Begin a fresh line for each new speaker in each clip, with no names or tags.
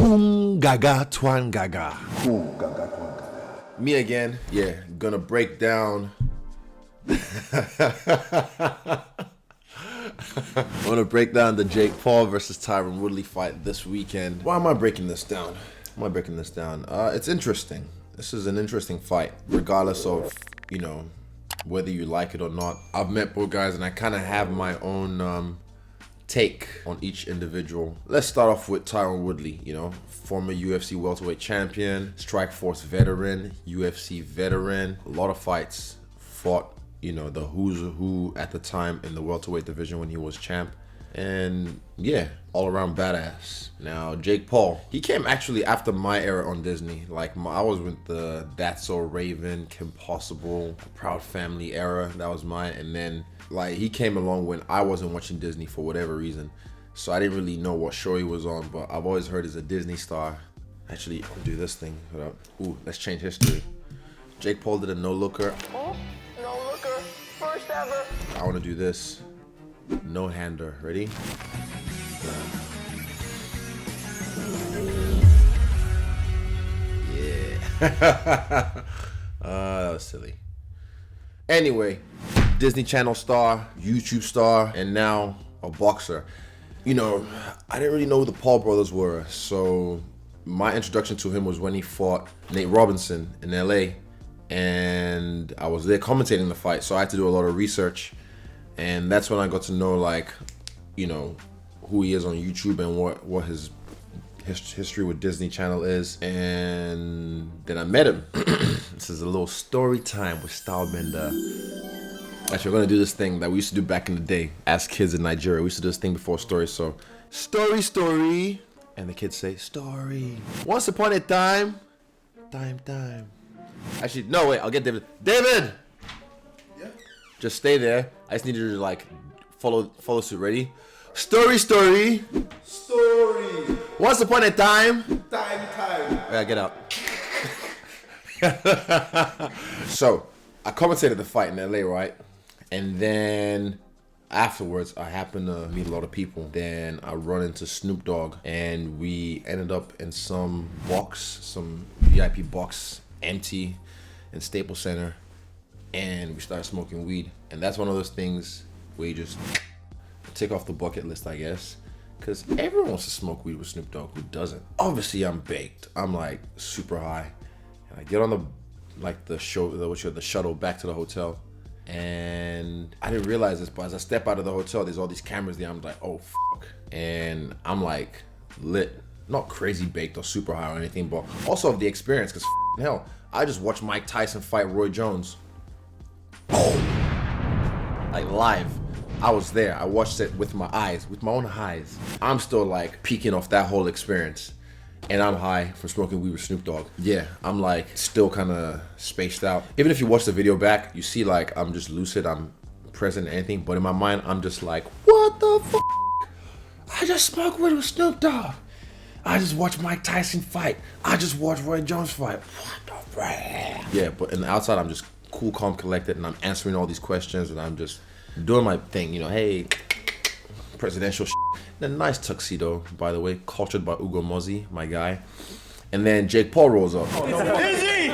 Boom, gaga, twan, gaga.
Boom, gaga, twan, gaga.
Me again. Yeah, gonna break down. I'm gonna break down the Jake Paul versus Tyron Woodley fight this weekend. Why am I breaking this down? It's interesting. This is an interesting fight, regardless of, whether you like it or not. I've met both guys and I kind of have my own take on each individual. Let's start off with Tyrone Woodley, former UFC welterweight champion, Strikeforce veteran, UFC veteran, a lot of fights, fought, the who's who at the time in the welterweight division when he was champ. And yeah, all around badass. Now, Jake Paul, he came actually after my era on Disney. I was with the That's So Raven, Kim Possible, Proud Family era. That was mine. And then he came along when I wasn't watching Disney for whatever reason. So I didn't really know what show he was on, but I've always heard he's a Disney star. Actually, I'll do this thing. Hold up. Ooh, let's change history. Jake Paul did a no-looker.
Oh, no-looker, first ever.
I want to do this. No-hander. Ready? Yeah. That was silly. Anyway, Disney Channel star, YouTube star, and now a boxer. I didn't really know who the Paul brothers were, so my introduction to him was when he fought Nate Robinson in LA, and I was there commentating the fight, so I had to do a lot of research, and that's when I got to know who he is on YouTube and what his history with Disney Channel is. And then I met him. This is a little story time with Stylebender. Actually, we're gonna do this thing that we used to do back in the day as kids in Nigeria. We used to do this thing before story. So, story, and the kids say story. Once upon a time. Actually, no, wait, I'll get David. David!
Yeah?
Just stay there. I just need you to follow suit. Ready? Story. Once upon a time.
Time.
Yeah, get out. So, I commentated the fight in LA, right? And then afterwards, I happened to meet a lot of people. Then I run into Snoop Dogg, and we ended up in some VIP box, empty, in Staples Center, and we started smoking weed. And that's one of those things where you just tick off the bucket list, I guess. Because everyone wants to smoke weed with Snoop Dogg. Who doesn't? Obviously, I'm baked. I'm super high. And I get on the shuttle back to the hotel. And I didn't realize this, but as I step out of the hotel, there's all these cameras there. I'm like, oh, fuck. And I'm lit. Not crazy baked or super high or anything, but also of the experience. Because hell, I just watched Mike Tyson fight Roy Jones. Oh! Live. I was there. I watched it with my own eyes. I'm still peeking off that whole experience. And I'm high from smoking weed with Snoop Dogg. Yeah, I'm still kind of spaced out. Even if you watch the video back, you see I'm just lucid, I'm present and anything. But in my mind, I'm just what the fuck? I just smoked weed with Snoop Dogg. I just watched Mike Tyson fight. I just watched Roy Jones fight. What the fuck? Yeah, but in the outside, I'm just cool, calm, collected, and I'm answering all these questions, and I'm just doing my thing, hey, presidential shit. A nice tuxedo, by the way, cultured by Ugo Mozzi, my guy. And then Jake Paul rolls up.
It's Izzy!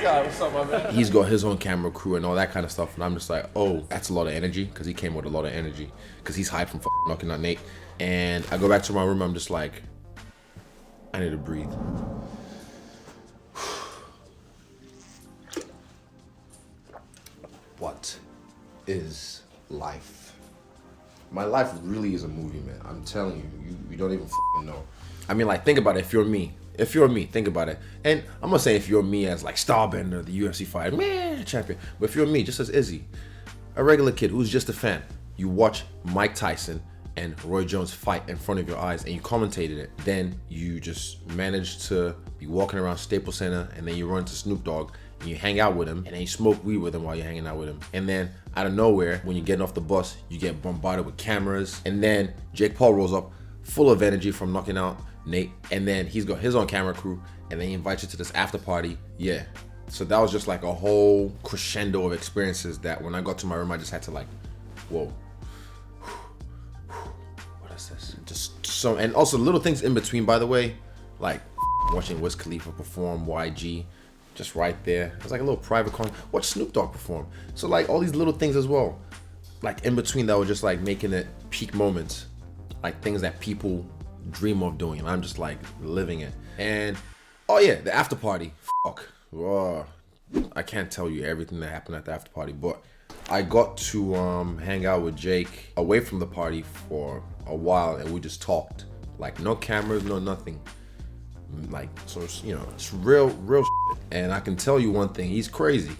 What's up, my man?
He's got his own camera crew and all that kind of stuff, and I'm just oh, that's a lot of energy, because he came with a lot of energy, because he's hyped from knocking out Nate. And I go back to my room, I'm just I need to breathe. What is life? My life really is a movie, man. I'm telling you, you don't even know. I mean, think about it. If you're me, think about it. And I'm gonna say if you're me as Stylebender, the UFC fighter, man, champion. But if you're me, just as Izzy, a regular kid who's just a fan, you watch Mike Tyson and Roy Jones fight in front of your eyes and you commentated it. Then you just managed to be walking around Staples Center, and then you run to Snoop Dogg and you hang out with him, and then you smoke weed with him while you're hanging out with him. And then out of nowhere, when you're getting off the bus, you get bombarded with cameras. And then Jake Paul rolls up full of energy from knocking out Nate. And then he's got his own camera crew, and then he invites you to this after party. Yeah. So that was just a whole crescendo of experiences that when I got to my room, I just had to whoa. What is this? Just So, and also little things in between, by the way, like watching Wiz Khalifa perform, YG, just right there. It's like a little private con. Watch Snoop Dogg perform. So like all these little things as well, like in between that were just like making it peak moments, like things that people dream of doing, and I'm just like living it. And oh yeah, the after party. Fuck. Oh, I can't tell you everything that happened at the after party, but I got to hang out with Jake away from the party for a while, and we just talked. Like no cameras, no nothing. Like, so you know, it's real shit. And I can tell you one thing, he's crazy.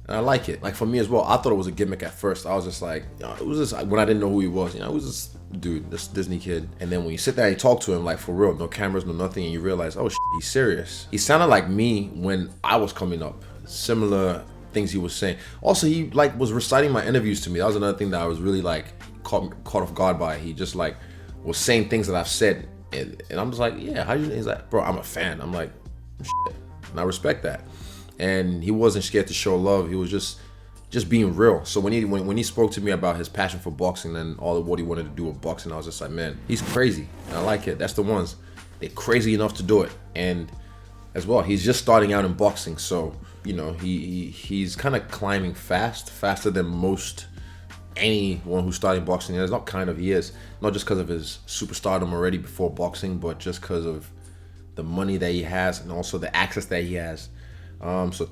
And I like it. Like for me as well, I thought it was a gimmick at first. I was just like, you know, it was just when I didn't know who he was, you know, it was this dude, this Disney kid. And then when you sit there and you talk to him, like for real, no cameras, no nothing, and you realize, oh shit, he's serious. He sounded like me when I was coming up. Similar things he was saying. Also, he like was reciting my interviews to me. That was another thing that I was really like caught off guard by. He just like was saying things that I've said, and I'm just like, yeah, how you? He's like, bro, I'm a fan. I'm like, shit, and I respect that. And he wasn't scared to show love. He was just being real. So when he spoke to me about his passion for boxing and all of what he wanted to do with boxing, I was just like, man, he's crazy. And I like it. That's the ones. They're crazy enough to do it. And as well, he's just starting out in boxing, so you know he's kind of climbing faster than most anyone who's starting boxing. And it's not kind of, he is, not just because of his superstardom already before boxing, but just because of the money that he has and also the access that he has. So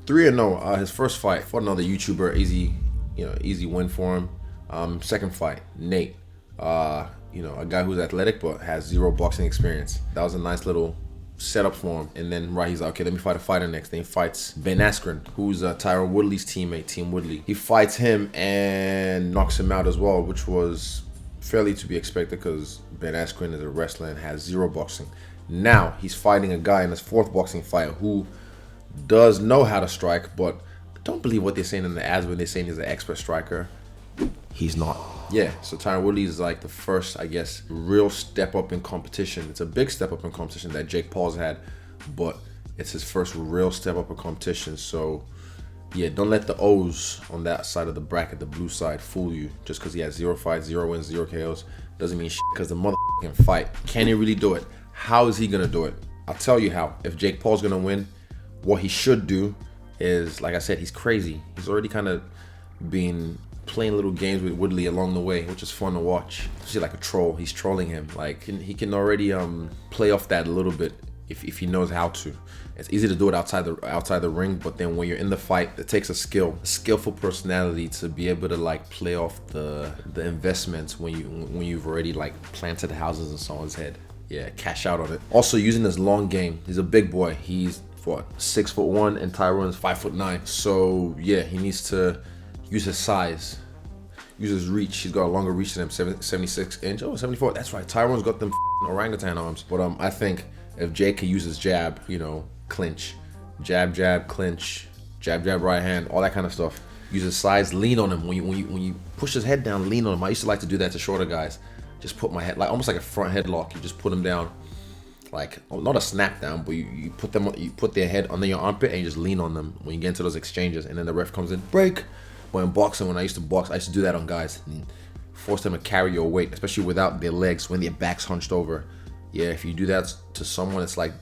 3-0, his first fight fought another YouTuber, easy win for him. Second fight, Nate, you know, a guy who's athletic but has zero boxing experience. That was a nice little setup for him. And then he's like, okay, let me fight a fighter next. Then he fights Ben Askren, who's Tyrone Woodley's teammate, Team Woodley. He fights him and knocks him out as well, which was fairly to be expected because Ben Askren is a wrestler and has zero boxing. Now he's fighting a guy in his fourth boxing fight who does know how to strike, but I don't believe what they're saying in the ads when they're saying he's an expert striker. He's not. Yeah, so Tyrone Woodley is like the first, I guess, real step up in competition. It's a big step up in competition that Jake Paul's had, but it's his first real step up in competition. So yeah, don't let the O's on that side of the bracket, the blue side, fool you. Just because he has 0 fights, 0 wins, 0 KOs, doesn't mean shit, because the motherfucking fight. Can he really do it? How is he gonna do it? I'll tell you how. If Jake Paul's gonna win, what he should do is, like I said, he's crazy. He's already kind of been playing little games with Woodley along the way, which is fun to watch. See, like a troll, he's trolling him. Like he can already play off that a little bit if he knows how to. It's easy to do it outside the ring, but then when you're in the fight, it takes a skillful personality to be able to like play off the investments when you've already like planted houses in someone's head. Yeah, cash out on it. Also using his long game. He's a big boy. He's what, 6'1", and Tyrone's 5'9". So yeah, he needs to use his size, use his reach. He's got a longer reach than him, 76 inch. Oh, 74. That's right. Tyrone's got them orangutan arms. But I think if Jake can use his jab, you know, clinch, jab, clinch, jab, right hand, all that kind of stuff. Use his size, lean on him. When you push his head down, lean on him. I used to like to do that to shorter guys. Just put my head, like almost like a front headlock. You just put them down, like not a snap down, but you put their head under your armpit and you just lean on them when you get into those exchanges. And then the ref comes in, break. But in boxing, when I used to box, I used to do that on guys and force them to carry your weight, especially without their legs, when their back's hunched over. Yeah, if you do that to someone, it's like,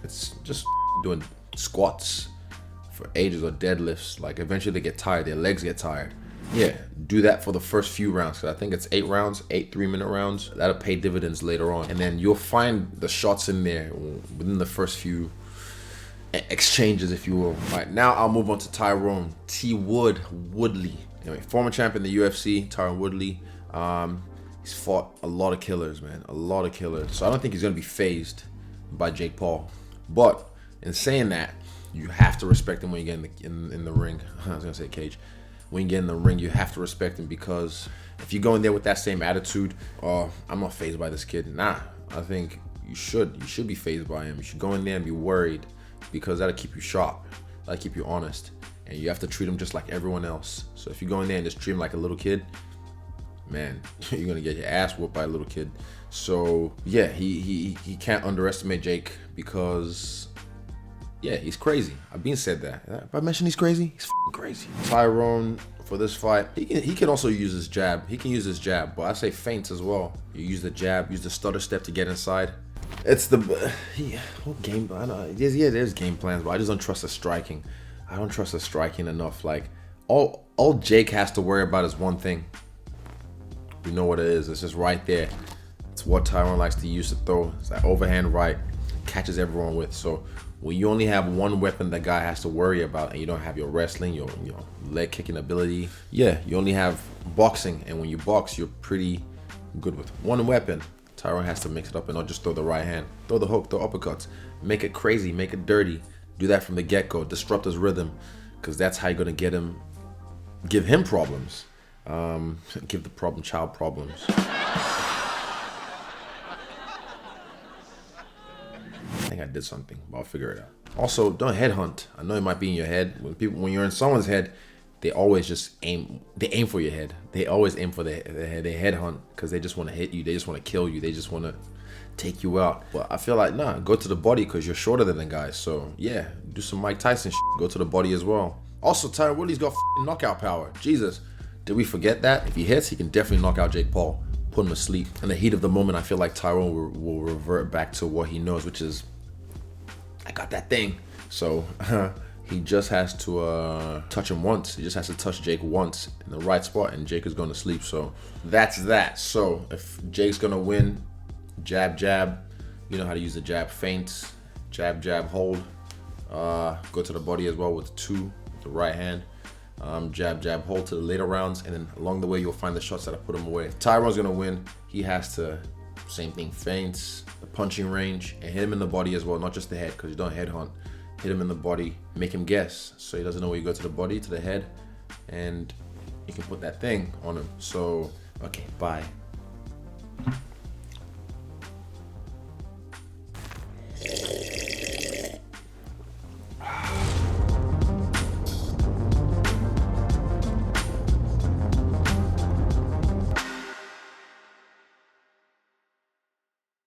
it's just doing squats for ages or deadlifts. Like eventually they get tired, their legs get tired. Yeah, do that for the first few rounds. Cause I think it's 8 rounds, 8 3-minute rounds. That'll pay dividends later on. And then you'll find the shots in there within the first few exchanges, if you will. All right, now I'll move on to Tyrone Woodley. Anyway, former champ in the UFC, Tyrone Woodley. He's fought a lot of killers, man, a lot of killers. So I don't think he's gonna be phased by Jake Paul. But in saying that, you have to respect him when you get in the ring. I was gonna say cage. When you get in the ring, you have to respect him, because if you go in there with that same attitude, I'm not phased by this kid. Nah, I think you should be phased by him. You should go in there and be worried, because that'll keep you sharp, that'll keep you honest, and you have to treat him just like everyone else. So if you go in there and just treat him like a little kid, man, you're gonna get your ass whooped by a little kid. So yeah, he can't underestimate Jake, because Yeah, he's crazy. I've been said that. If I mention he's crazy, he's f***ing crazy. Tyrone, for this fight, he can also use his jab. He can use his jab, but I say feints as well. You use the jab, use the stutter step to get inside. It's the what game? I know. There's game plans, but I just don't trust the striking. I don't trust the striking enough. Like all Jake has to worry about is one thing. You know what it is. It's just right there. It's what Tyrone likes to use to throw. It's that overhand right, catches everyone with. So when you only have one weapon that guy has to worry about, and you don't have your wrestling, your leg kicking ability, yeah, you only have boxing. And when you box, you're pretty good with one weapon. Tyrone has to mix it up and not just throw the right hand, throw the hook, throw uppercuts, make it crazy, make it dirty. Do that from the get-go, disrupt his rhythm, because that's how you're gonna give him problems. Give the problem child problems. I think I did something, but I'll figure it out. Also, don't headhunt. I know it might be in your head. When you're in someone's head, they always just aim for your head. They always aim for their head. They headhunt because they just want to hit you. They just want to kill you. They just want to take you out. But I feel like, nah, go to the body because you're shorter than the guy. So yeah, do some Mike Tyson shit. Go to the body as well. Also, Tyrone Woodley's got knockout power. Jesus, did we forget that? If he hits, he can definitely knock out Jake Paul, put him asleep. In the heat of the moment, I feel like Tyrone will revert back to what he knows, which is, I got that thing. So he just has to touch him once. He just has to touch Jake once in the right spot, and Jake is going to sleep. So that's that. So if Jake's going to win, jab, jab. You know how to use the jab feints. Jab, jab, hold. Go to the body as well with the right hand. Jab, jab, hold to the later rounds. And then along the way, you'll find the shots that put him away. If Tyrone's going to win, he has to, same thing, feints, the punching range, and hit him in the body as well, not just the head, because you don't headhunt. Hit him in the body, make him guess, so he doesn't know where you go to the body, to the head, and you can put that thing on him. So, okay, bye.